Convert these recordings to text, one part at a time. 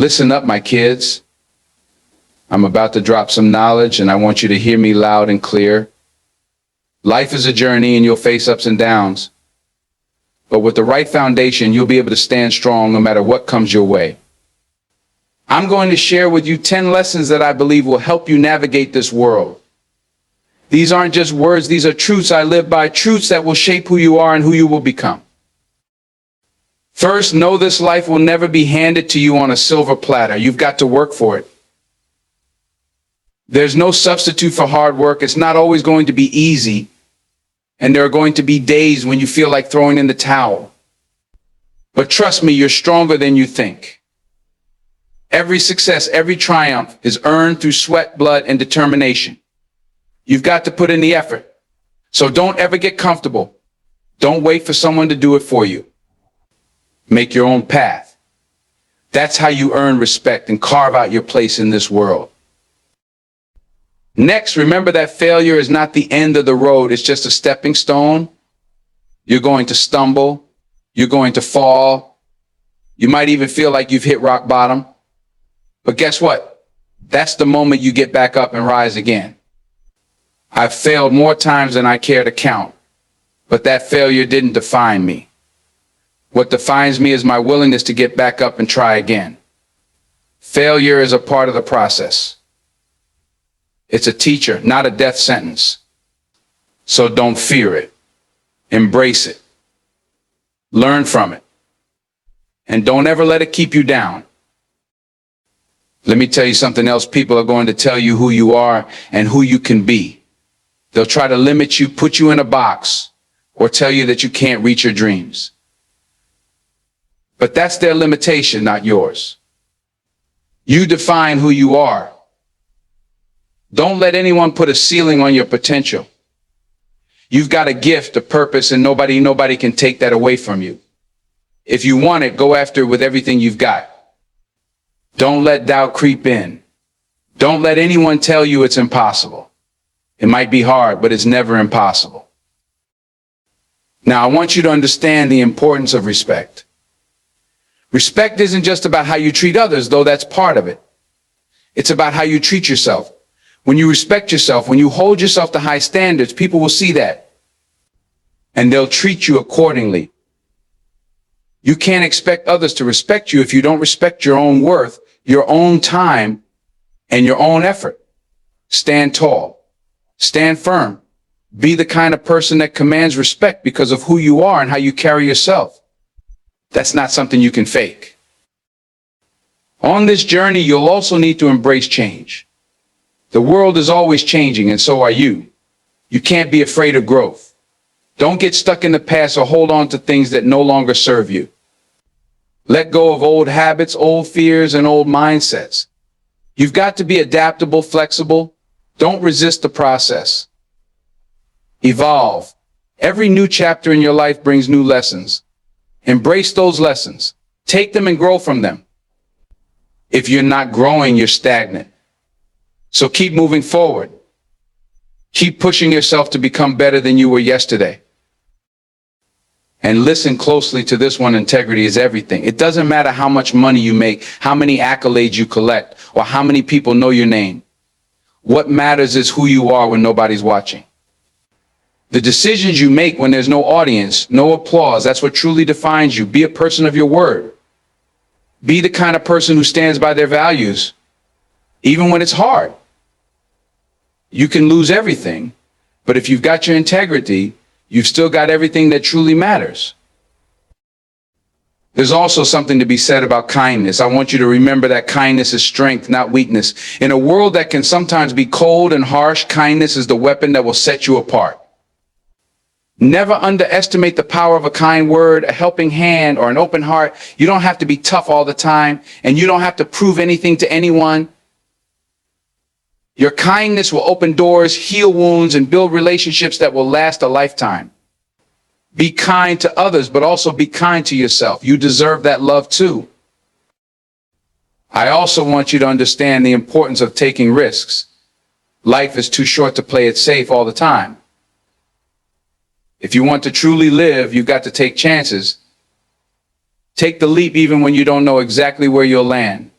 Listen up, my kids. I'm about to drop some knowledge, and I want you to hear me loud and clear. Life is a journey, and you'll face ups and downs. But with the right foundation, you'll be able to stand strong no matter what comes your way. I'm going to share with you 10 lessons that I believe will help you navigate this world. These aren't just words, these are truths I live by, truths that will shape who you are and who you will become. First, know this life will never be handed to you on a silver platter. You've got to work for it. There's no substitute for hard work. It's not always going to be easy. And there are going to be days when you feel like throwing in the towel. But trust me, you're stronger than you think. Every success, every triumph is earned through sweat, blood, and determination. You've got to put in the effort. So don't ever get comfortable. Don't wait for someone to do it for you. Make your own path. That's how you earn respect and carve out your place in this world. Next, remember that failure is not the end of the road. It's just a stepping stone. You're going to stumble. You're going to fall. You might even feel like you've hit rock bottom. But guess what? That's the moment you get back up and rise again. I've failed more times than I care to count, but that failure didn't define me. What defines me is my willingness to get back up and try again. Failure is a part of the process. It's a teacher, not a death sentence. So don't fear it. Embrace it. Learn from it. And don't ever let it keep you down. Let me tell you something else. People are going to tell you who you are and who you can be. They'll try to limit you, put you in a box, or tell you that you can't reach your dreams. But that's their limitation, not yours. You define who you are. Don't let anyone put a ceiling on your potential. You've got a gift, a purpose, and nobody can take that away from you. If you want it, go after it with everything you've got. Don't let doubt creep in. Don't let anyone tell you it's impossible. It might be hard, but it's never impossible. Now, I want you to understand the importance of respect. Respect isn't just about how you treat others, though that's part of it. It's about how you treat yourself. When you respect yourself, when you hold yourself to high standards, people will see that. And they'll treat you accordingly. You can't expect others to respect you if you don't respect your own worth, your own time, and your own effort. Stand tall. Stand firm. Be the kind of person that commands respect because of who you are and how you carry yourself. That's not something you can fake. On this journey, you'll also need to embrace change. The world is always changing, and so are you. You can't be afraid of growth. Don't get stuck in the past or hold on to things that no longer serve you. Let go of old habits, old fears, and old mindsets. You've got to be adaptable, flexible. Don't resist the process. Evolve. Every new chapter in your life brings new lessons. Embrace those lessons. Take them and grow from them. If you're not growing, you're stagnant. So keep moving forward. Keep pushing yourself to become better than you were yesterday. And listen closely to this one, integrity is everything. It doesn't matter how much money you make, how many accolades you collect, or how many people know your name. What matters is who you are when nobody's watching. The decisions you make when there's no audience, no applause, that's what truly defines you. Be a person of your word. Be the kind of person who stands by their values, even when it's hard. You can lose everything, but if you've got your integrity, you've still got everything that truly matters. There's also something to be said about kindness. I want you to remember that kindness is strength, not weakness. In a world that can sometimes be cold and harsh, kindness is the weapon that will set you apart. Never underestimate the power of a kind word, a helping hand, or an open heart. You don't have to be tough all the time, and you don't have to prove anything to anyone. Your kindness will open doors, heal wounds, and build relationships that will last a lifetime. Be kind to others, but also be kind to yourself. You deserve that love too. I also want you to understand the importance of taking risks. Life is too short to play it safe all the time. If you want to truly live, you've got to take chances. Take the leap even when you don't know exactly where you'll land.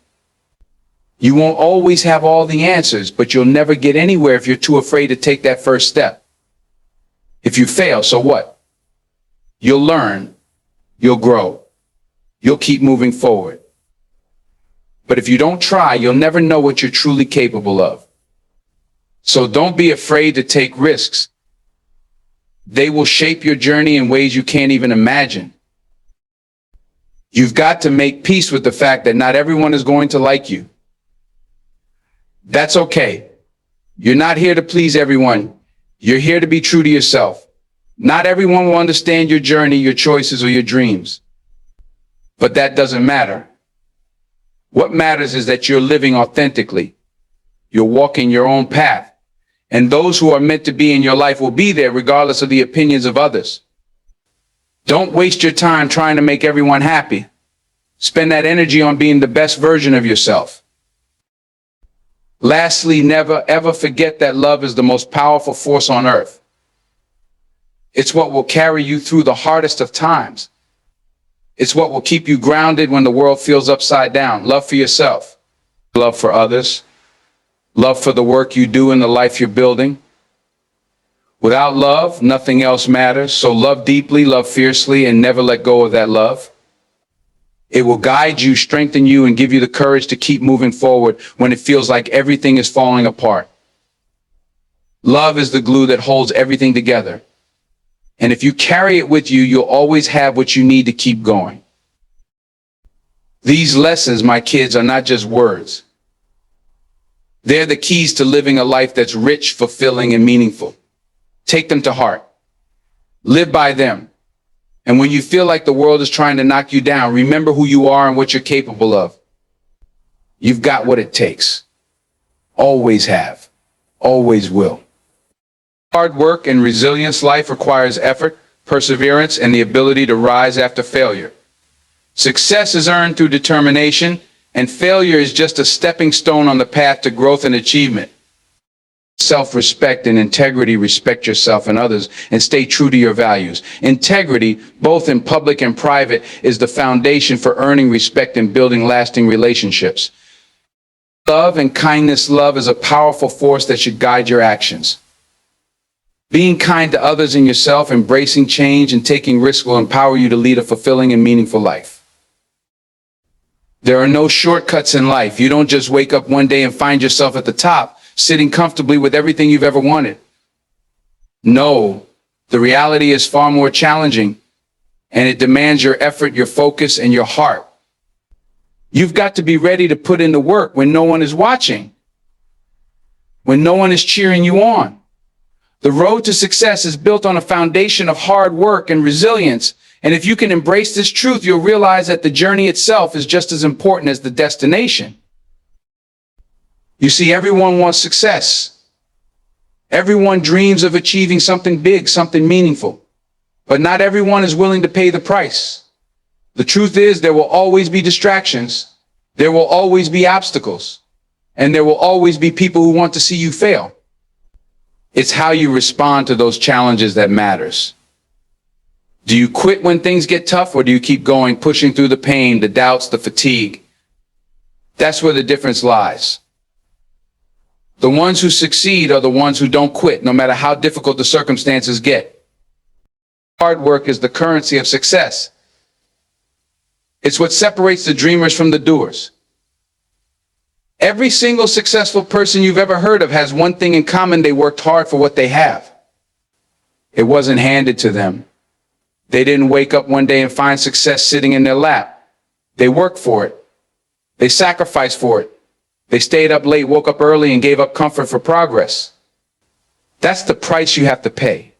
You won't always have all the answers, but you'll never get anywhere if you're too afraid to take that first step. If you fail, so what? You'll learn, you'll grow, you'll keep moving forward. But if you don't try, you'll never know what you're truly capable of. So don't be afraid to take risks. They will shape your journey in ways you can't even imagine. You've got to make peace with the fact that not everyone is going to like you. That's okay. You're not here to please everyone. You're here to be true to yourself. Not everyone will understand your journey, your choices, or your dreams. But that doesn't matter. What matters is that you're living authentically. You're walking your own path. And those who are meant to be in your life will be there regardless of the opinions of others. Don't waste your time trying to make everyone happy. Spend that energy on being the best version of yourself. Lastly, never ever forget that love is the most powerful force on earth. It's what will carry you through the hardest of times. It's what will keep you grounded when the world feels upside down. Love for yourself, love for others, love for the work you do and the life you're building. Without love, nothing else matters. So love deeply, love fiercely, and never let go of that love. It will guide you, strengthen you, and give you the courage to keep moving forward when it feels like everything is falling apart. Love is the glue that holds everything together. And if you carry it with you, you'll always have what you need to keep going. These lessons, my kids, are not just words. They're the keys to living a life that's rich, fulfilling, and meaningful. Take them to heart. Live by them. And when you feel like the world is trying to knock you down, remember who you are and what you're capable of. You've got what it takes. Always have. Always will. Hard work and resilience life requires effort, perseverance, and the ability to rise after failure. Success is earned through determination, and failure is just a stepping stone on the path to growth and achievement. Self-respect and integrity. Respect yourself and others and stay true to your values. Integrity, both in public and private, is the foundation for earning respect and building lasting relationships. Love and kindness. Love is a powerful force that should guide your actions. Being kind to others and yourself, embracing change, and taking risks will empower you to lead a fulfilling and meaningful life. There are no shortcuts in life. You don't just wake up one day and find yourself at the top, sitting comfortably with everything you've ever wanted. No, the reality is far more challenging, and it demands your effort, your focus, and your heart. You've got to be ready to put in the work when no one is watching, when no one is cheering you on. The road to success is built on a foundation of hard work and resilience. And if you can embrace this truth, you'll realize that the journey itself is just as important as the destination. You see, everyone wants success. Everyone dreams of achieving something big, something meaningful. But not everyone is willing to pay the price. The truth is, there will always be distractions. There will always be obstacles. And there will always be people who want to see you fail. It's how you respond to those challenges that matters. Do you quit when things get tough, or do you keep going, pushing through the pain, the doubts, the fatigue? That's where the difference lies. The ones who succeed are the ones who don't quit, no matter how difficult the circumstances get. Hard work is the currency of success. It's what separates the dreamers from the doers. Every single successful person you've ever heard of has one thing in common: they worked hard for what they have. It wasn't handed to them. They didn't wake up one day and find success sitting in their lap. They worked for it. They sacrificed for it. They stayed up late, woke up early, and gave up comfort for progress. That's the price you have to pay.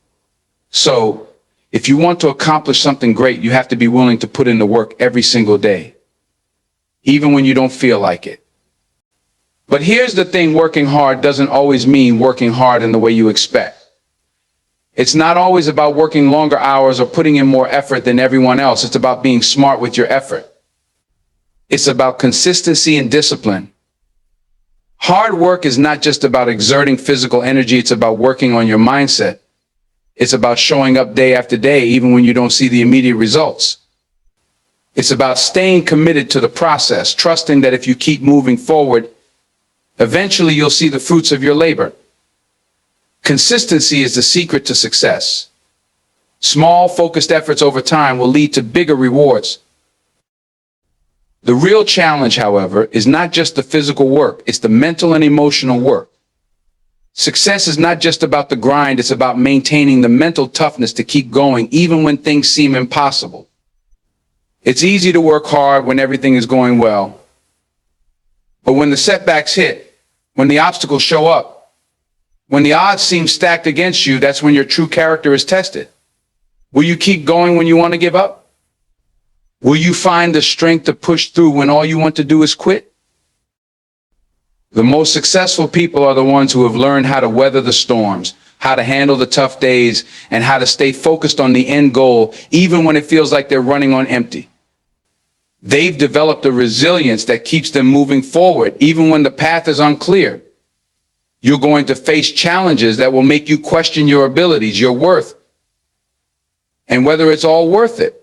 So, if you want to accomplish something great, you have to be willing to put in the work every single day, even when you don't feel like it. But here's the thing: working hard doesn't always mean working hard in the way you expect. It's not always about working longer hours or putting in more effort than everyone else. It's about being smart with your effort. It's about consistency and discipline. Hard work is not just about exerting physical energy. It's about working on your mindset. It's about showing up day after day, even when you don't see the immediate results. It's about staying committed to the process, trusting that if you keep moving forward, Eventually, you'll see the fruits of your labor. Consistency is the secret to success. Small, focused efforts over time will lead to bigger rewards. The real challenge, however, is not just the physical work, it's the mental and emotional work. Success is not just about the grind, it's about maintaining the mental toughness to keep going even when things seem impossible. It's easy to work hard when everything is going well. But when the setbacks hit, when the obstacles show up, when the odds seem stacked against you, that's when your true character is tested. Will you keep going when you want to give up? Will you find the strength to push through when all you want to do is quit? The most successful people are the ones who have learned how to weather the storms, how to handle the tough days, and how to stay focused on the end goal, even when it feels like they're running on empty. They've developed a resilience that keeps them moving forward, even when the path is unclear. You're going to face challenges that will make you question your abilities, your worth, and whether it's all worth it.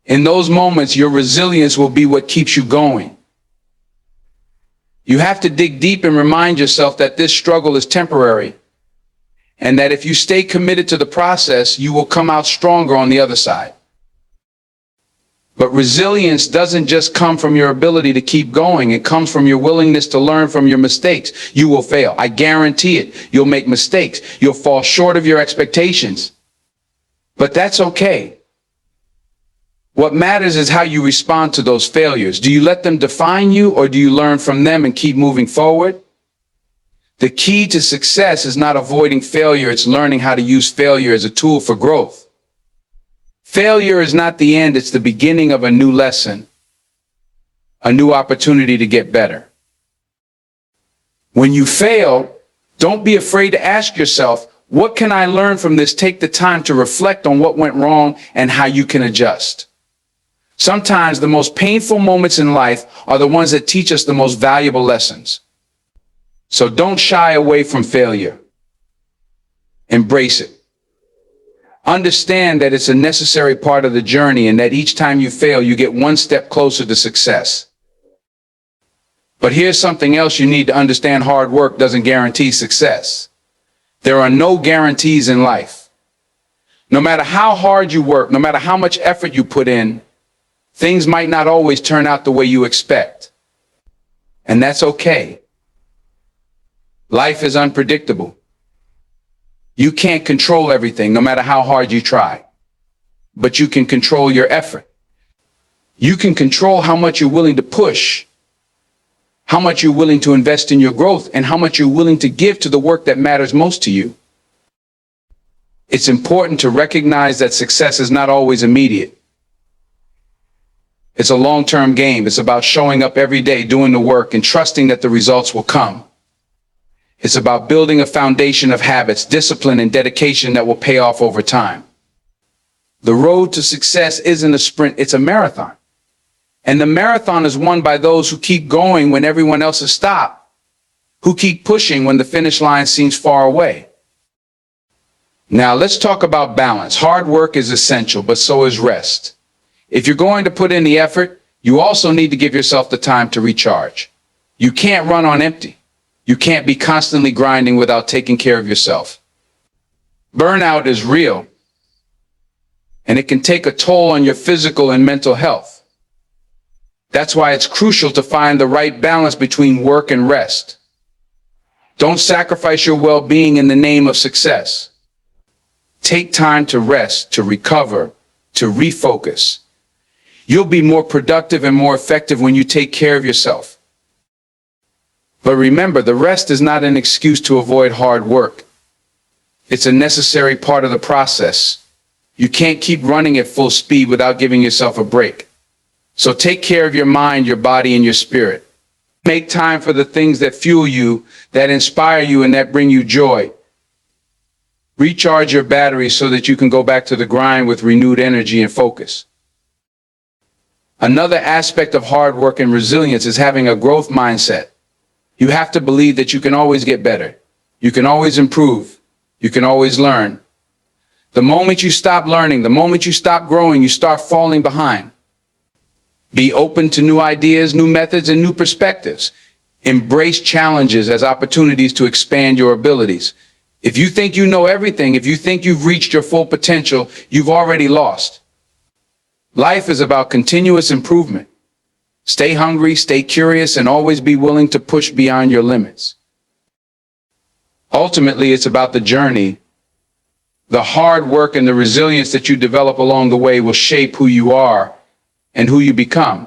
In those moments, your resilience will be what keeps you going. You have to dig deep and remind yourself that this struggle is temporary, and that if you stay committed to the process, you will come out stronger on the other side. But resilience doesn't just come from your ability to keep going. It comes from your willingness to learn from your mistakes. You will fail. I guarantee it. You'll make mistakes. You'll fall short of your expectations. But that's okay. What matters is how you respond to those failures. Do you let them define you, or do you learn from them and keep moving forward? The key to success is not avoiding failure. It's learning how to use failure as a tool for growth. Failure is not the end. It's the beginning of a new lesson, a new opportunity to get better. When you fail, don't be afraid to ask yourself, what can I learn from this? Take the time to reflect on what went wrong and how you can adjust. Sometimes the most painful moments in life are the ones that teach us the most valuable lessons. So don't shy away from failure. Embrace it. Understand that it's a necessary part of the journey, and that each time you fail, you get one step closer to success. But here's something else you need to understand. Hard work doesn't guarantee success. There are no guarantees in life. No matter how hard you work, no matter how much effort you put in, things might not always turn out the way you expect. And that's okay. Life is unpredictable. You can't control everything, no matter how hard you try. But you can control your effort. You can control how much you're willing to push, how much you're willing to invest in your growth, and how much you're willing to give to the work that matters most to you. It's important to recognize that success is not always immediate. It's a long-term game. It's about showing up every day, doing the work, and trusting that the results will come. It's about building a foundation of habits, discipline, and dedication that will pay off over time. The road to success isn't a sprint, it's a marathon. And the marathon is won by those who keep going when everyone else has stopped, who keep pushing when the finish line seems far away. Now let's talk about balance. Hard work is essential, but so is rest. If you're going to put in the effort, you also need to give yourself the time to recharge. You can't run on empty. You can't be constantly grinding without taking care of yourself. Burnout is real, and it can take a toll on your physical and mental health. That's why it's crucial to find the right balance between work and rest. Don't sacrifice your well-being in the name of success. Take time to rest, to recover, to refocus. You'll be more productive and more effective when you take care of yourself. But remember, the rest is not an excuse to avoid hard work. It's a necessary part of the process. You can't keep running at full speed without giving yourself a break. So take care of your mind, your body, and your spirit. Make time for the things that fuel you, that inspire you, and that bring you joy. Recharge your batteries so that you can go back to the grind with renewed energy and focus. Another aspect of hard work and resilience is having a growth mindset. You have to believe that you can always get better. You can always improve. You can always learn. The moment you stop learning, the moment you stop growing, you start falling behind. Be open to new ideas, new methods, and new perspectives. Embrace challenges as opportunities to expand your abilities. If you think you know everything, if you think you've reached your full potential, you've already lost. Life is about continuous improvement. Stay hungry, stay curious, and always be willing to push beyond your limits. Ultimately, it's about the journey. The hard work and the resilience that you develop along the way will shape who you are and who you become.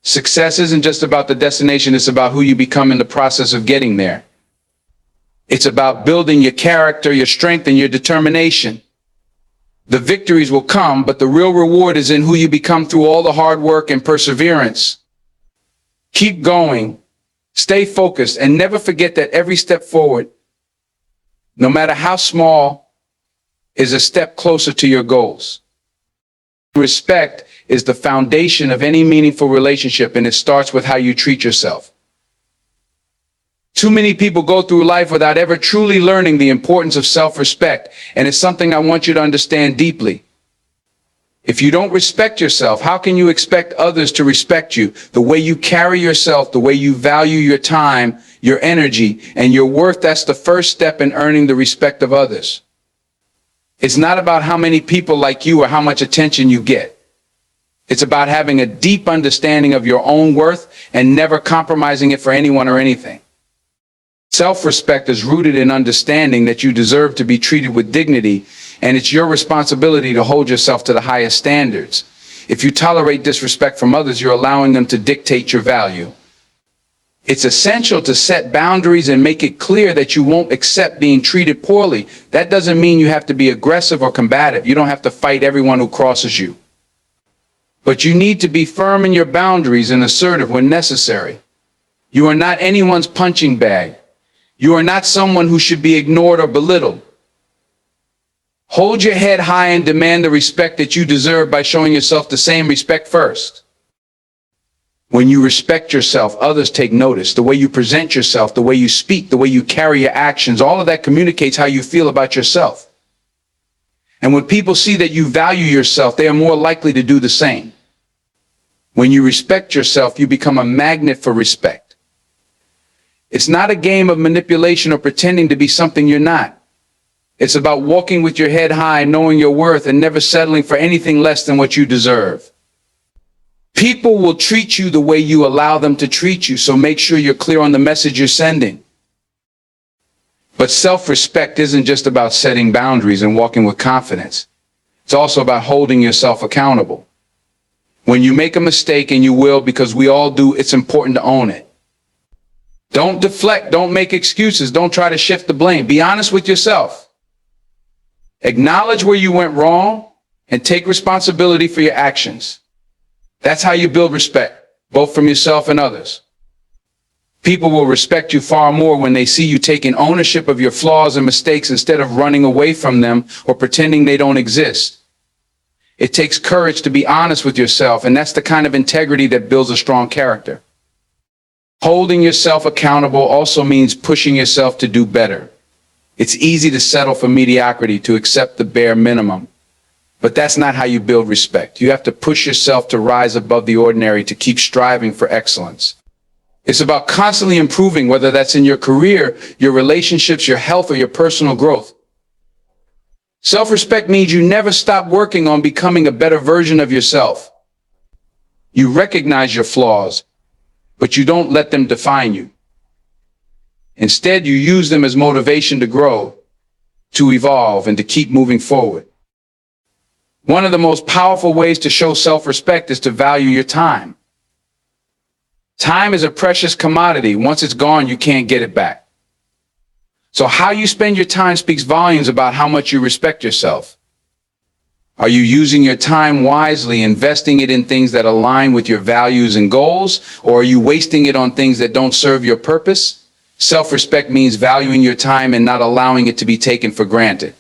Success isn't just about the destination, it's about who you become in the process of getting there. It's about building your character, your strength, and your determination. The victories will come, but the real reward is in who you become through all the hard work and perseverance. Keep going, stay focused, and never forget that every step forward, no matter how small, is a step closer to your goals. Respect is the foundation of any meaningful relationship, and it starts with how you treat yourself. Too many people go through life without ever truly learning the importance of self-respect, and it's something I want you to understand deeply. If you don't respect yourself, how can you expect others to respect you? The way you carry yourself, the way you value your time, your energy, and your worth, that's the first step in earning the respect of others. It's not about how many people like you or how much attention you get. It's about having a deep understanding of your own worth and never compromising it for anyone or anything. Self-respect is rooted in understanding that you deserve to be treated with dignity, and it's your responsibility to hold yourself to the highest standards. If you tolerate disrespect from others, you're allowing them to dictate your value. It's essential to set boundaries and make it clear that you won't accept being treated poorly. That doesn't mean you have to be aggressive or combative. You don't have to fight everyone who crosses you. But you need to be firm in your boundaries and assertive when necessary. You are not anyone's punching bag. You are not someone who should be ignored or belittled. Hold your head high and demand the respect that you deserve by showing yourself the same respect first. When you respect yourself, others take notice. The way you present yourself, the way you speak, the way you carry your actions, all of that communicates how you feel about yourself. And when people see that you value yourself, they are more likely to do the same. When you respect yourself, you become a magnet for respect. It's not a game of manipulation or pretending to be something you're not. It's about walking with your head high, knowing your worth, and never settling for anything less than what you deserve. People will treat you the way you allow them to treat you, so make sure you're clear on the message you're sending. But self-respect isn't just about setting boundaries and walking with confidence. It's also about holding yourself accountable. When you make a mistake, and you will, because we all do, it's important to own it. Don't deflect, don't make excuses, don't try to shift the blame. Be honest with yourself. Acknowledge where you went wrong and take responsibility for your actions. That's how you build respect, both from yourself and others. People will respect you far more when they see you taking ownership of your flaws and mistakes instead of running away from them or pretending they don't exist. It takes courage to be honest with yourself, and that's the kind of integrity that builds a strong character. Holding yourself accountable also means pushing yourself to do better. It's easy to settle for mediocrity, to accept the bare minimum. But that's not how you build respect. You have to push yourself to rise above the ordinary, to keep striving for excellence. It's about constantly improving, whether that's in your career, your relationships, your health, or your personal growth. Self-respect means you never stop working on becoming a better version of yourself. You recognize your flaws, but you don't let them define you. Instead, you use them as motivation to grow, to evolve, and to keep moving forward. One of the most powerful ways to show self-respect is to value your time. Time is a precious commodity. Once it's gone, you can't get it back. So how you spend your time speaks volumes about how much you respect yourself. Are you using your time wisely, investing it in things that align with your values and goals, or are you wasting it on things that don't serve your purpose? Self-respect means valuing your time and not allowing it to be taken for granted.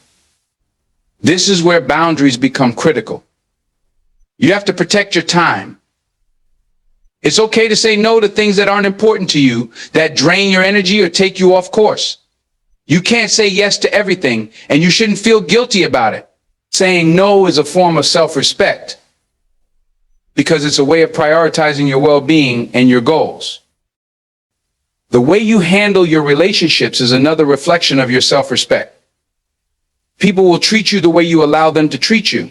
This is where boundaries become critical. You have to protect your time. It's okay to say no to things that aren't important to you, that drain your energy or take you off course. You can't say yes to everything, and you shouldn't feel guilty about it. Saying no is a form of self-respect, because it's a way of prioritizing your well-being and your goals. The way you handle your relationships is another reflection of your self-respect. People will treat you the way you allow them to treat you.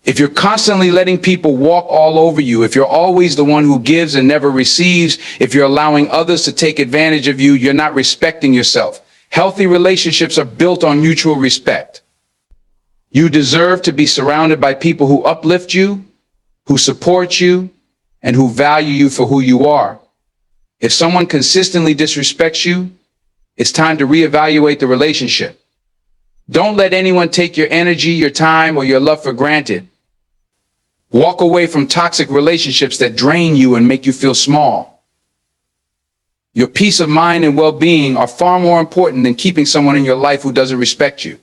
If you're constantly letting people walk all over you, if you're always the one who gives and never receives, if you're allowing others to take advantage of you, you're not respecting yourself. Healthy relationships are built on mutual respect. You deserve to be surrounded by people who uplift you, who support you, and who value you for who you are. If someone consistently disrespects you, it's time to reevaluate the relationship. Don't let anyone take your energy, your time, or your love for granted. Walk away from toxic relationships that drain you and make you feel small. Your peace of mind and well-being are far more important than keeping someone in your life who doesn't respect you.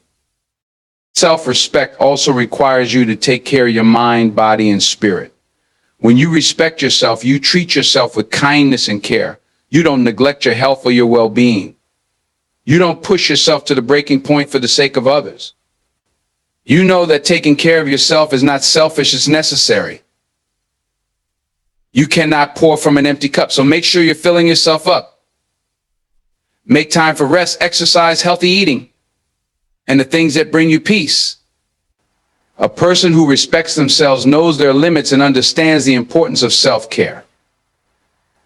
Self-respect also requires you to take care of your mind, body, and spirit. When you respect yourself, you treat yourself with kindness and care. You don't neglect your health or your well-being. You don't push yourself to the breaking point for the sake of others. You know that taking care of yourself is not selfish, it's necessary. You cannot pour from an empty cup, so make sure you're filling yourself up. Make time for rest, exercise, healthy eating, and the things that bring you peace. A person who respects themselves knows their limits and understands the importance of self-care.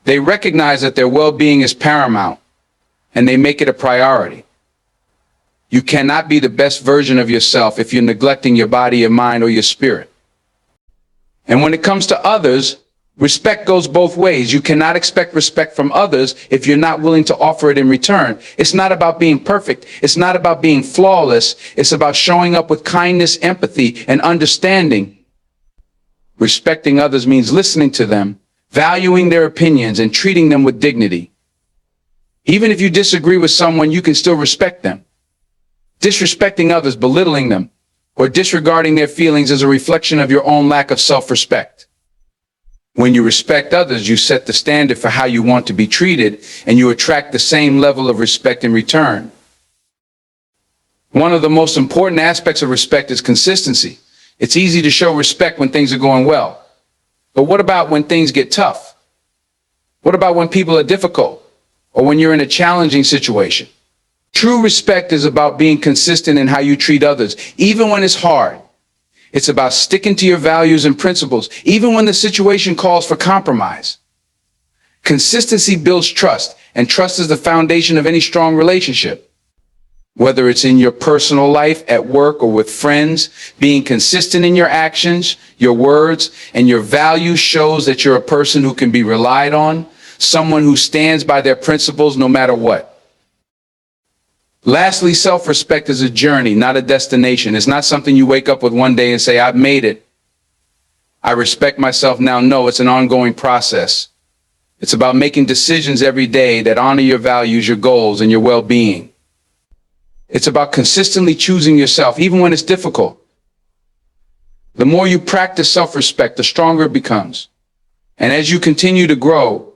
They recognize that their well-being is paramount, and they make it a priority. You cannot be the best version of yourself if you're neglecting your body, your mind, or your spirit. And when it comes to others, respect goes both ways. You cannot expect respect from others if you're not willing to offer it in return. It's not about being perfect. It's not about being flawless. It's about showing up with kindness, empathy, and understanding. Respecting others means listening to them, valuing their opinions, and treating them with dignity. Even if you disagree with someone, you can still respect them. Disrespecting others, belittling them, or disregarding their feelings is a reflection of your own lack of self-respect. When you respect others, you set the standard for how you want to be treated, and you attract the same level of respect in return. One of the most important aspects of respect is consistency. It's easy to show respect when things are going well. But what about when things get tough? What about when people are difficult, or when you're in a challenging situation? True respect is about being consistent in how you treat others, even when it's hard. It's about sticking to your values and principles, even when the situation calls for compromise. Consistency builds trust, and trust is the foundation of any strong relationship. Whether it's in your personal life, at work, or with friends, being consistent in your actions, your words, and your values shows that you're a person who can be relied on, someone who stands by their principles no matter what. Lastly, self-respect is a journey, not a destination. It's not something you wake up with one day and say, I've made it. I respect myself now. No, it's an ongoing process. It's about making decisions every day that honor your values, your goals, and your well-being. It's about consistently choosing yourself, even when it's difficult. The more you practice self-respect, the stronger it becomes. And as you continue to grow,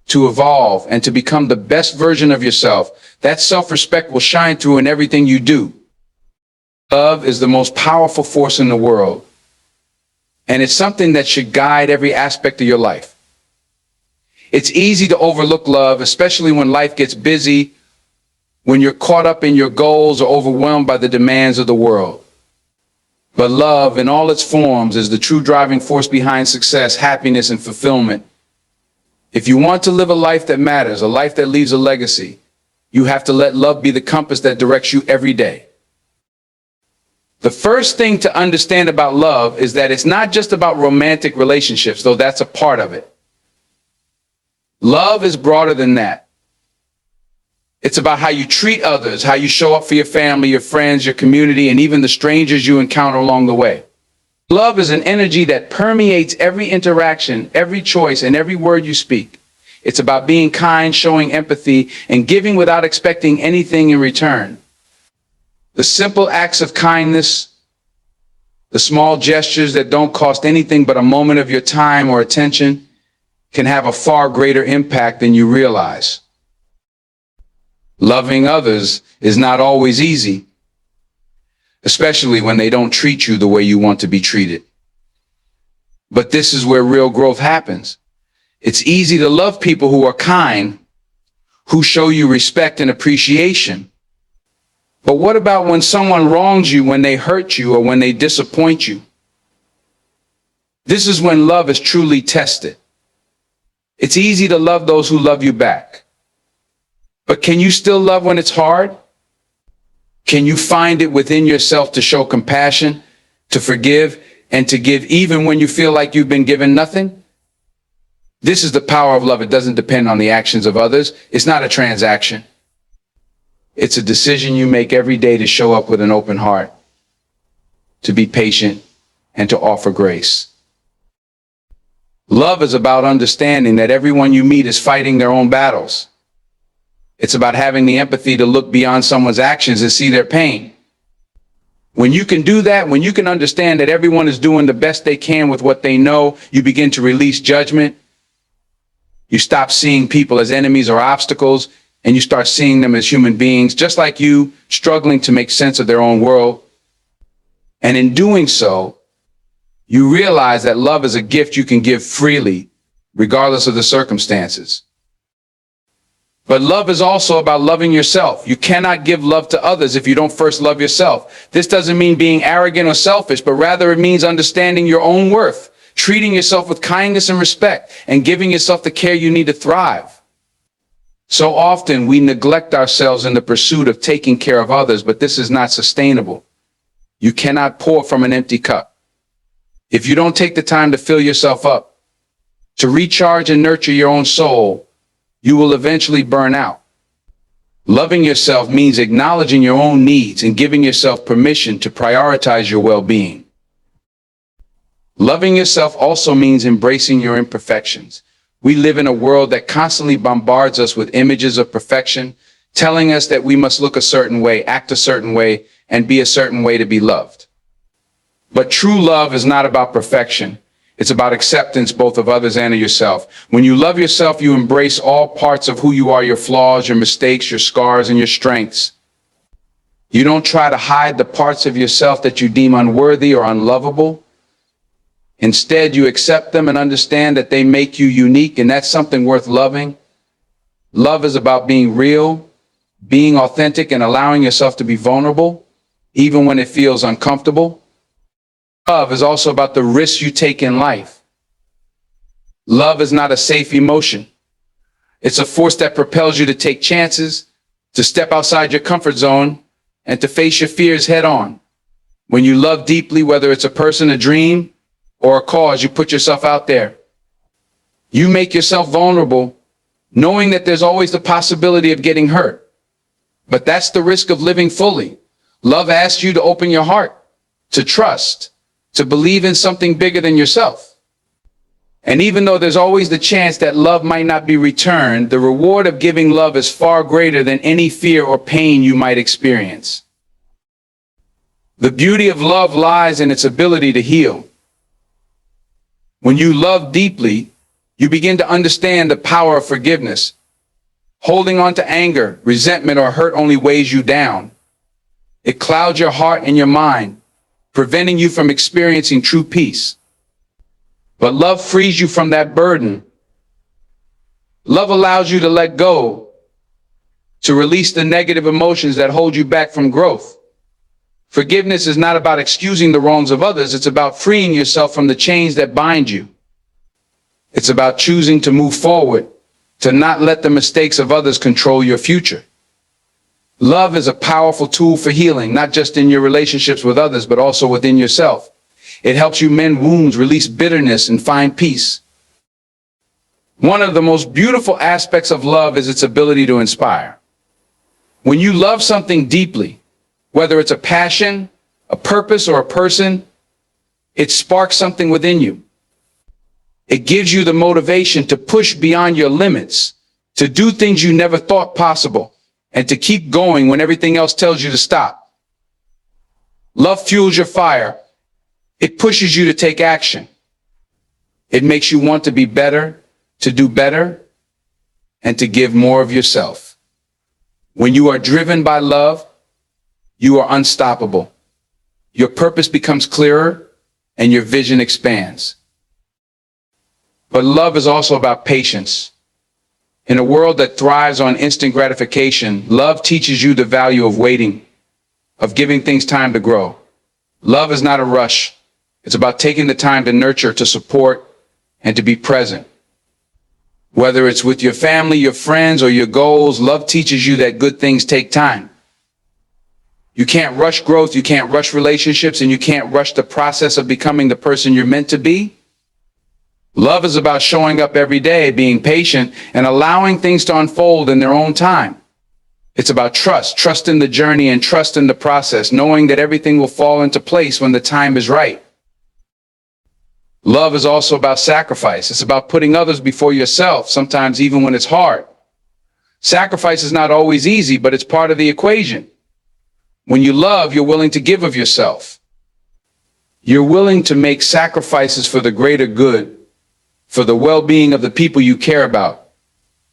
to evolve, and to become the best version of yourself, that self-respect will shine through in everything you do. Love is the most powerful force in the world, and it's something that should guide every aspect of your life. It's easy to overlook love, especially when life gets busy, when you're caught up in your goals or overwhelmed by the demands of the world. But love, in all its forms, is the true driving force behind success, happiness, and fulfillment. If you want to live a life that matters, a life that leaves a legacy, you have to let love be the compass that directs you every day. The first thing to understand about love is that it's not just about romantic relationships, though that's a part of it. Love is broader than that. It's about how you treat others, how you show up for your family, your friends, your community, and even the strangers you encounter along the way. Love is an energy that permeates every interaction, every choice, and every word you speak. It's about being kind, showing empathy, and giving without expecting anything in return. The simple acts of kindness, the small gestures that don't cost anything but a moment of your time or attention, can have a far greater impact than you realize. Loving others is not always easy, especially when they don't treat you the way you want to be treated. But this is where real growth happens. It's easy to love people who are kind, who show you respect and appreciation. But what about when someone wrongs you, when they hurt you, or when they disappoint you? This is when love is truly tested. It's easy to love those who love you back. But can you still love when it's hard? Can you find it within yourself to show compassion, to forgive, and to give even when you feel like you've been given nothing? This is the power of love. It doesn't depend on the actions of others. It's not a transaction. It's a decision you make every day to show up with an open heart, to be patient, and to offer grace. Love is about understanding that everyone you meet is fighting their own battles. It's about having the empathy to look beyond someone's actions and see their pain. When you can do that, when you can understand that everyone is doing the best they can with what they know, you begin to release judgment. You stop seeing people as enemies or obstacles, and you start seeing them as human beings, just like you, struggling to make sense of their own world. And in doing so, you realize that love is a gift you can give freely, regardless of the circumstances. But love is also about loving yourself. You cannot give love to others if you don't first love yourself. This doesn't mean being arrogant or selfish, but rather it means understanding your own worth, treating yourself with kindness and respect, and giving yourself the care you need to thrive. So often we neglect ourselves in the pursuit of taking care of others, but this is not sustainable. You cannot pour from an empty cup. If you don't take the time to fill yourself up, to recharge and nurture your own soul, you will eventually burn out. Loving yourself means acknowledging your own needs and giving yourself permission to prioritize your well-being. Loving yourself also means embracing your imperfections. We live in a world that constantly bombards us with images of perfection, telling us that we must look a certain way, act a certain way, and be a certain way to be loved. But true love is not about perfection. It's about acceptance both of others and of yourself. When you love yourself, you embrace all parts of who you are, your flaws, your mistakes, your scars, and your strengths. You don't try to hide the parts of yourself that you deem unworthy or unlovable. Instead, you accept them and understand that they make you unique, and that's something worth loving. Love is about being real, being authentic, and allowing yourself to be vulnerable, even when it feels uncomfortable. Love is also about the risks you take in life. Love is not a safe emotion. It's a force that propels you to take chances, to step outside your comfort zone, and to face your fears head on. When you love deeply, whether it's a person, a dream, or a cause, you put yourself out there. You make yourself vulnerable, knowing that there's always the possibility of getting hurt. But that's the risk of living fully. Love asks you to open your heart, to trust, to believe in something bigger than yourself. And even though there's always the chance that love might not be returned, the reward of giving love is far greater than any fear or pain you might experience. The beauty of love lies in its ability to heal. When you love deeply, you begin to understand the power of forgiveness. Holding on to anger, resentment, or hurt only weighs you down. It clouds your heart and your mind, preventing you from experiencing true peace. But love frees you from that burden. Love allows you to let go, to release the negative emotions that hold you back from growth. Forgiveness is not about excusing the wrongs of others. It's about freeing yourself from the chains that bind you. It's about choosing to move forward, to not let the mistakes of others control your future. Love is a powerful tool for healing, not just in your relationships with others, but also within yourself. It helps you mend wounds, release bitterness, and find peace. One of the most beautiful aspects of love is its ability to inspire. When you love something deeply, whether it's a passion, a purpose, or a person, it sparks something within you. It gives you the motivation to push beyond your limits, to do things you never thought possible, and to keep going when everything else tells you to stop. Love fuels your fire. It pushes you to take action. It makes you want to be better, to do better, and to give more of yourself. When you are driven by love, you are unstoppable. Your purpose becomes clearer, and your vision expands. But love is also about patience. In a world that thrives on instant gratification, love teaches you the value of waiting, of giving things time to grow. Love is not a rush. It's about taking the time to nurture, to support, and to be present. Whether it's with your family, your friends, or your goals, love teaches you that good things take time. You can't rush growth, you can't rush relationships, and you can't rush the process of becoming the person you're meant to be. Love is about showing up every day, being patient, and allowing things to unfold in their own time. It's about trust in the journey and trust in the process, knowing that everything will fall into place when the time is right. Love is also about sacrifice. It's about putting others before yourself, sometimes even when it's hard. Sacrifice is not always easy, but it's part of the equation. When you love, you're willing to give of yourself. You're willing to make sacrifices for the greater good, for the well-being of the people you care about,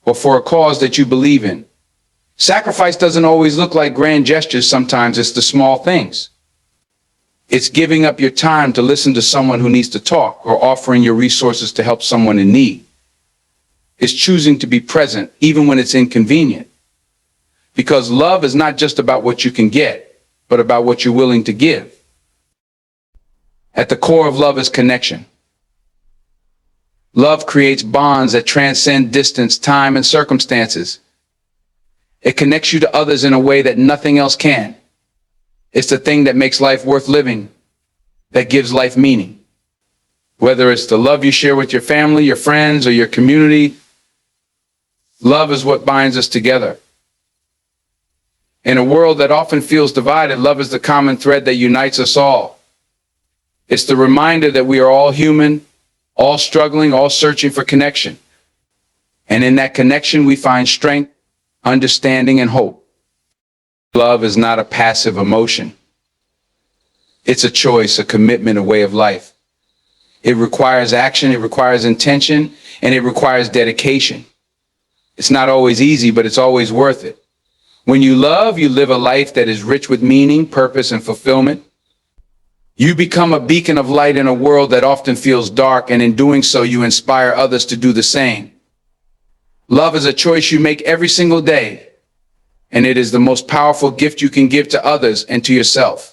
or for a cause that you believe in. Sacrifice doesn't always look like grand gestures. Sometimes it's the small things. It's giving up your time to listen to someone who needs to talk, or offering your resources to help someone in need. It's choosing to be present even when it's inconvenient. Because love is not just about what you can get, but about what you're willing to give. At the core of love is connection. Love creates bonds that transcend distance, time, and circumstances. It connects you to others in a way that nothing else can. It's the thing that makes life worth living, that gives life meaning. Whether it's the love you share with your family, your friends, or your community, love is what binds us together. In a world that often feels divided, love is the common thread that unites us all. It's the reminder that we are all human, all struggling, all searching for connection. And in that connection, we find strength, understanding, and hope. Love is not a passive emotion. It's a choice, a commitment, a way of life. It requires action, it requires intention, and it requires dedication. It's not always easy, but it's always worth it. When you love, you live a life that is rich with meaning, purpose, and fulfillment. You become a beacon of light in a world that often feels dark, and in doing so, you inspire others to do the same. Love is a choice you make every single day, and it is the most powerful gift you can give to others and to yourself.